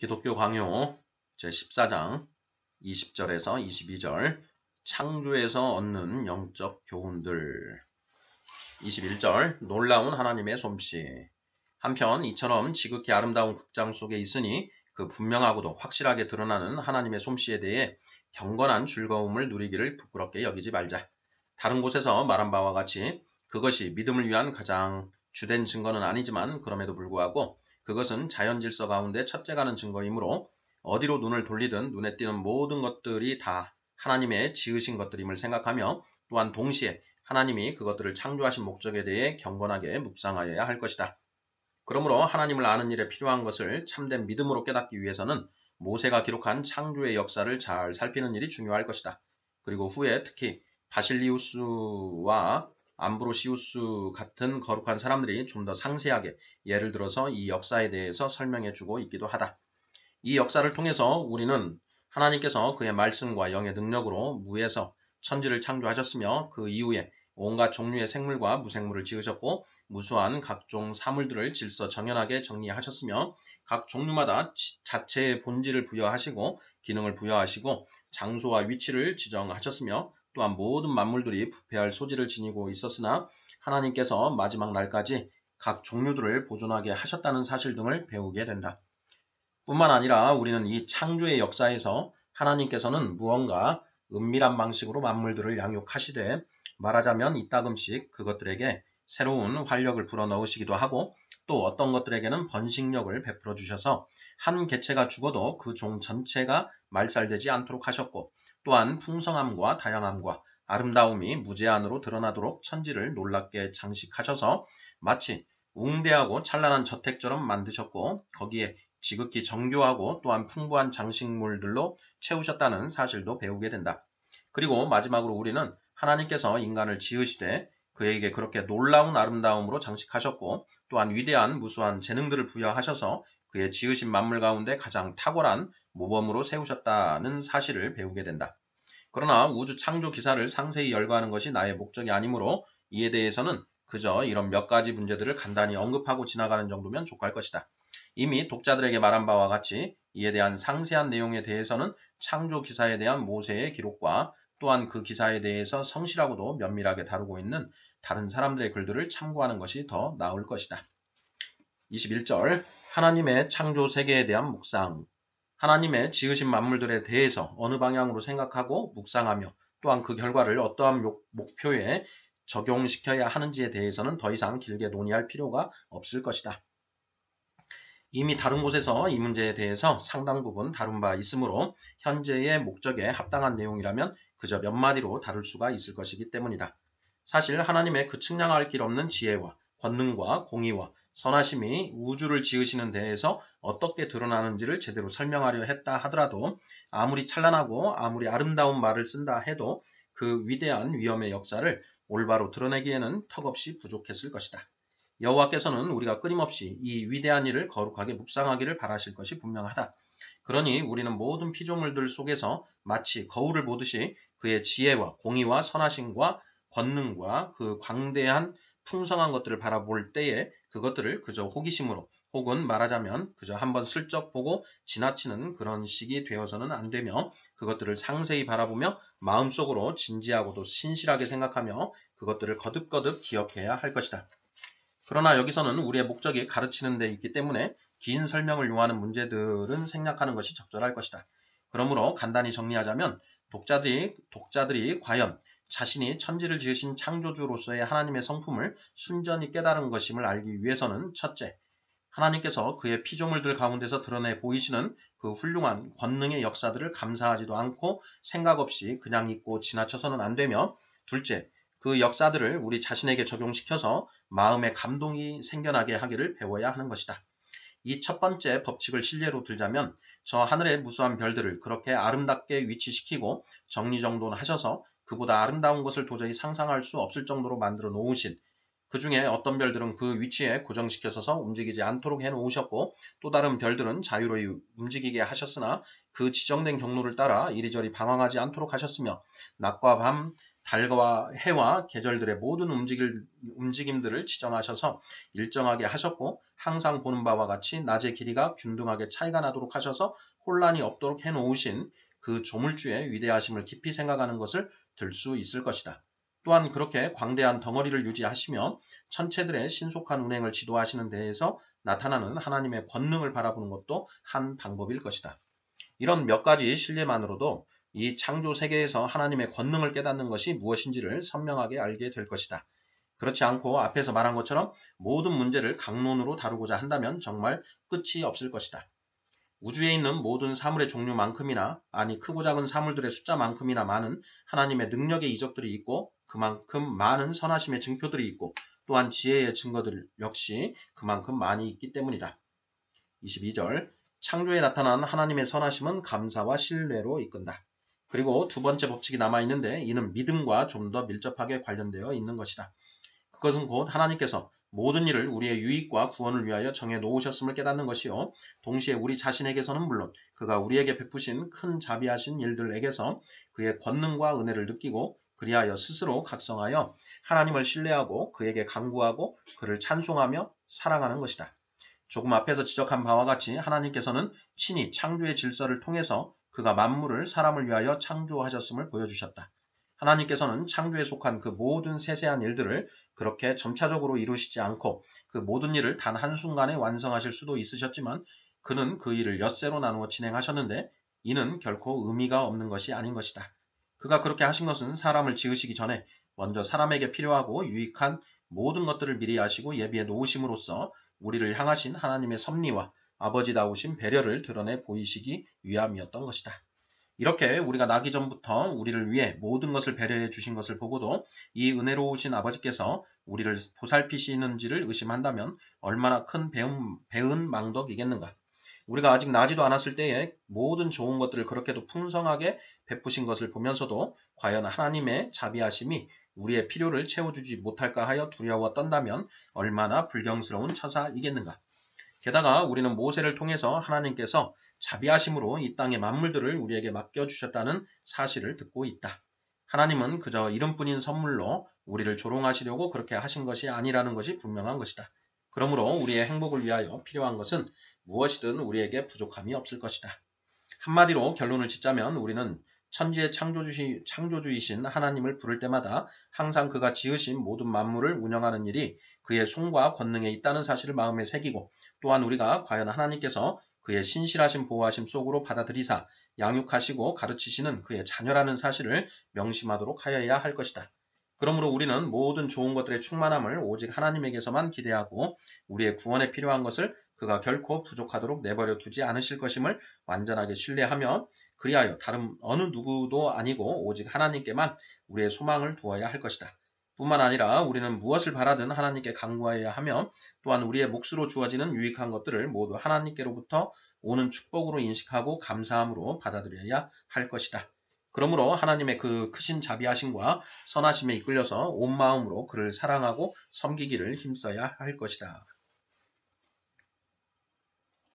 기독교 강요 제14장 20절에서 22절 창조에서 얻는 영적 교훈들. 21절 놀라운 하나님의 솜씨. 한편 이처럼 지극히 아름다운 극장 속에 있으니 그 분명하고도 확실하게 드러나는 하나님의 솜씨에 대해 경건한 즐거움을 누리기를 부끄럽게 여기지 말자. 다른 곳에서 말한 바와 같이 그것이 믿음을 위한 가장 주된 증거는 아니지만 그럼에도 불구하고 그것은 자연 질서 가운데 첫째 가는 증거이므로 어디로 눈을 돌리든 눈에 띄는 모든 것들이 다 하나님의 지으신 것들임을 생각하며 또한 동시에 하나님이 그것들을 창조하신 목적에 대해 경건하게 묵상하여야 할 것이다. 그러므로 하나님을 아는 일에 필요한 것을 참된 믿음으로 깨닫기 위해서는 모세가 기록한 창조의 역사를 잘 살피는 일이 중요할 것이다. 그리고 후에 특히 바실리우스와 암브로시우스 같은 거룩한 사람들이 좀 더 상세하게 예를 들어서 이 역사에 대해서 설명해 주고 있기도 하다. 이 역사를 통해서 우리는 하나님께서 그의 말씀과 영의 능력으로 무에서 천지를 창조하셨으며 그 이후에 온갖 종류의 생물과 무생물을 지으셨고 무수한 각종 사물들을 질서 정연하게 정리하셨으며 각 종류마다 자체의 본질을 부여하시고 기능을 부여하시고 장소와 위치를 지정하셨으며 또한 모든 만물들이 부패할 소질을 지니고 있었으나 하나님께서 마지막 날까지 각 종류들을 보존하게 하셨다는 사실 등을 배우게 된다. 뿐만 아니라 우리는 이 창조의 역사에서 하나님께서는 무언가 은밀한 방식으로 만물들을 양육하시되 말하자면 이따금씩 그것들에게 새로운 활력을 불어넣으시기도 하고 또 어떤 것들에게는 번식력을 베풀어 주셔서 한 개체가 죽어도 그 종 전체가 말살되지 않도록 하셨고 또한 풍성함과 다양함과 아름다움이 무제한으로 드러나도록 천지를 놀랍게 장식하셔서 마치 웅대하고 찬란한 저택처럼 만드셨고 거기에 지극히 정교하고 또한 풍부한 장식물들로 채우셨다는 사실도 배우게 된다. 그리고 마지막으로 우리는 하나님께서 인간을 지으시되 그에게 그렇게 놀라운 아름다움으로 장식하셨고 또한 위대한 무수한 재능들을 부여하셔서 그의 지으신 만물 가운데 가장 탁월한 모범으로 세우셨다는 사실을 배우게 된다. 그러나 우주 창조 기사를 상세히 열거하는 것이 나의 목적이 아니므로 이에 대해서는 그저 이런 몇 가지 문제들을 간단히 언급하고 지나가는 정도면 족할 것이다. 이미 독자들에게 말한 바와 같이 이에 대한 상세한 내용에 대해서는 창조 기사에 대한 모세의 기록과 또한 그 기사에 대해서 성실하고도 면밀하게 다루고 있는 다른 사람들의 글들을 참고하는 것이 더 나을 것이다. 21절 하나님의 창조 세계에 대한 묵상. 하나님의 지으신 만물들에 대해서 어느 방향으로 생각하고 묵상하며 또한 그 결과를 어떠한 목표에 적용시켜야 하는지에 대해서는 더 이상 길게 논의할 필요가 없을 것이다. 이미 다른 곳에서 이 문제에 대해서 상당 부분 다룬 바 있으므로 현재의 목적에 합당한 내용이라면 그저 몇 마디로 다룰 수가 있을 것이기 때문이다. 사실 하나님의 그 측량할 길 없는 지혜와 권능과 공의와 선하심이 우주를 지으시는 데에서 어떻게 드러나는지를 제대로 설명하려 했다 하더라도 아무리 찬란하고 아무리 아름다운 말을 쓴다 해도 그 위대한 위엄의 역사를 올바로 드러내기에는 턱없이 부족했을 것이다. 여호와께서는 우리가 끊임없이 이 위대한 일을 거룩하게 묵상하기를 바라실 것이 분명하다. 그러니 우리는 모든 피조물들 속에서 마치 거울을 보듯이 그의 지혜와 공의와 선하심과 권능과 그 광대한 풍성한 것들을 바라볼 때에 그것들을 그저 호기심으로 혹은 말하자면 그저 한번 슬쩍 보고 지나치는 그런 식이 되어서는 안 되며 그것들을 상세히 바라보며 마음속으로 진지하고도 신실하게 생각하며 그것들을 거듭거듭 기억해야 할 것이다. 그러나 여기서는 우리의 목적이 가르치는 데 있기 때문에 긴 설명을 요하는 문제들은 생략하는 것이 적절할 것이다. 그러므로 간단히 정리하자면 독자들이 과연 자신이 천지를 지으신 창조주로서의 하나님의 성품을 순전히 깨달은 것임을 알기 위해서는 첫째, 하나님께서 그의 피조물들 가운데서 드러내 보이시는 그 훌륭한 권능의 역사들을 감사하지도 않고 생각 없이 그냥 잊고 지나쳐서는 안 되며 둘째, 그 역사들을 우리 자신에게 적용시켜서 마음의 감동이 생겨나게 하기를 배워야 하는 것이다. 이 첫 번째 법칙을 실례로 들자면 저 하늘의 무수한 별들을 그렇게 아름답게 위치시키고 정리정돈하셔서 그보다 아름다운 것을 도저히 상상할 수 없을 정도로 만들어 놓으신 그 중에 어떤 별들은 그 위치에 고정시켜서 움직이지 않도록 해놓으셨고 또 다른 별들은 자유로이 움직이게 하셨으나 그 지정된 경로를 따라 이리저리 방황하지 않도록 하셨으며 낮과 밤 달과 해와 계절들의 모든 움직임들을 지정하셔서 일정하게 하셨고 항상 보는 바와 같이 낮의 길이가 균등하게 차이가 나도록 하셔서 혼란이 없도록 해놓으신 그 조물주의 위대하심을 깊이 생각하는 것을 들 수 있을 것이다. 또한 그렇게 광대한 덩어리를 유지하시며 천체들의 신속한 운행을 지도하시는 데에서 나타나는 하나님의 권능을 바라보는 것도 한 방법일 것이다. 이런 몇 가지 신뢰만으로도 이 창조 세계에서 하나님의 권능을 깨닫는 것이 무엇인지를 선명하게 알게 될 것이다. 그렇지 않고 앞에서 말한 것처럼 모든 문제를 강론으로 다루고자 한다면 정말 끝이 없을 것이다. 우주에 있는 모든 사물의 종류만큼이나 아니 크고 작은 사물들의 숫자만큼이나 많은 하나님의 능력의 이적들이 있고 그만큼 많은 선하심의 증표들이 있고 또한 지혜의 증거들 역시 그만큼 많이 있기 때문이다. 22절 창조에 나타난 하나님의 선하심은 감사와 신뢰로 이끈다. 그리고 두 번째 법칙이 남아있는데 이는 믿음과 좀 더 밀접하게 관련되어 있는 것이다. 그것은 곧 하나님께서 모든 일을 우리의 유익과 구원을 위하여 정해 놓으셨음을 깨닫는 것이요. 동시에 우리 자신에게서는 물론 그가 우리에게 베푸신 큰 자비하신 일들에게서 그의 권능과 은혜를 느끼고 그리하여 스스로 각성하여 하나님을 신뢰하고 그에게 간구하고 그를 찬송하며 사랑하는 것이다. 조금 앞에서 지적한 바와 같이 하나님께서는 친히 창조의 질서를 통해서 그가 만물을 사람을 위하여 창조하셨음을 보여주셨다. 하나님께서는 창조에 속한 그 모든 세세한 일들을 그렇게 점차적으로 이루시지 않고 그 모든 일을 단 한순간에 완성하실 수도 있으셨지만 그는 그 일을 엿새로 나누어 진행하셨는데 이는 결코 의미가 없는 것이 아닌 것이다. 그가 그렇게 하신 것은 사람을 지으시기 전에 먼저 사람에게 필요하고 유익한 모든 것들을 미리 아시고 예비해 놓으심으로써 우리를 향하신 하나님의 섭리와 아버지다우신 배려를 드러내 보이시기 위함이었던 것이다. 이렇게 우리가 나기 전부터 우리를 위해 모든 것을 배려해 주신 것을 보고도 이 은혜로우신 아버지께서 우리를 보살피시는지를 의심한다면 얼마나 큰 배은 망덕이겠는가. 우리가 아직 나지도 않았을 때에 모든 좋은 것들을 그렇게도 풍성하게 베푸신 것을 보면서도 과연 하나님의 자비하심이 우리의 필요를 채워주지 못할까 하여 두려워 떤다면 얼마나 불경스러운 처사이겠는가. 게다가 우리는 모세를 통해서 하나님께서 자비하심으로 이 땅의 만물들을 우리에게 맡겨주셨다는 사실을 듣고 있다. 하나님은 그저 이름뿐인 선물로 우리를 조롱하시려고 그렇게 하신 것이 아니라는 것이 분명한 것이다. 그러므로 우리의 행복을 위하여 필요한 것은 무엇이든 우리에게 부족함이 없을 것이다. 한마디로 결론을 짓자면 우리는 천지의 창조주이신 하나님을 부를 때마다 항상 그가 지으신 모든 만물을 운영하는 일이 그의 손과 권능에 있다는 사실을 마음에 새기고 또한 우리가 과연 하나님께서 그의 신실하신 보호하심 속으로 받아들이사 양육하시고 가르치시는 그의 자녀라는 사실을 명심하도록 하여야 할 것이다. 그러므로 우리는 모든 좋은 것들의 충만함을 오직 하나님에게서만 기대하고 우리의 구원에 필요한 것을 그가 결코 부족하도록 내버려 두지 않으실 것임을 완전하게 신뢰하며 그리하여 다른 어느 누구도 아니고 오직 하나님께만 우리의 소망을 두어야 할 것이다. 뿐만 아니라 우리는 무엇을 바라든 하나님께 간구하여야 하며 또한 우리의 몫으로 주어지는 유익한 것들을 모두 하나님께로부터 오는 축복으로 인식하고 감사함으로 받아들여야 할 것이다. 그러므로 하나님의 그 크신 자비하심과 선하심에 이끌려서 온 마음으로 그를 사랑하고 섬기기를 힘써야 할 것이다.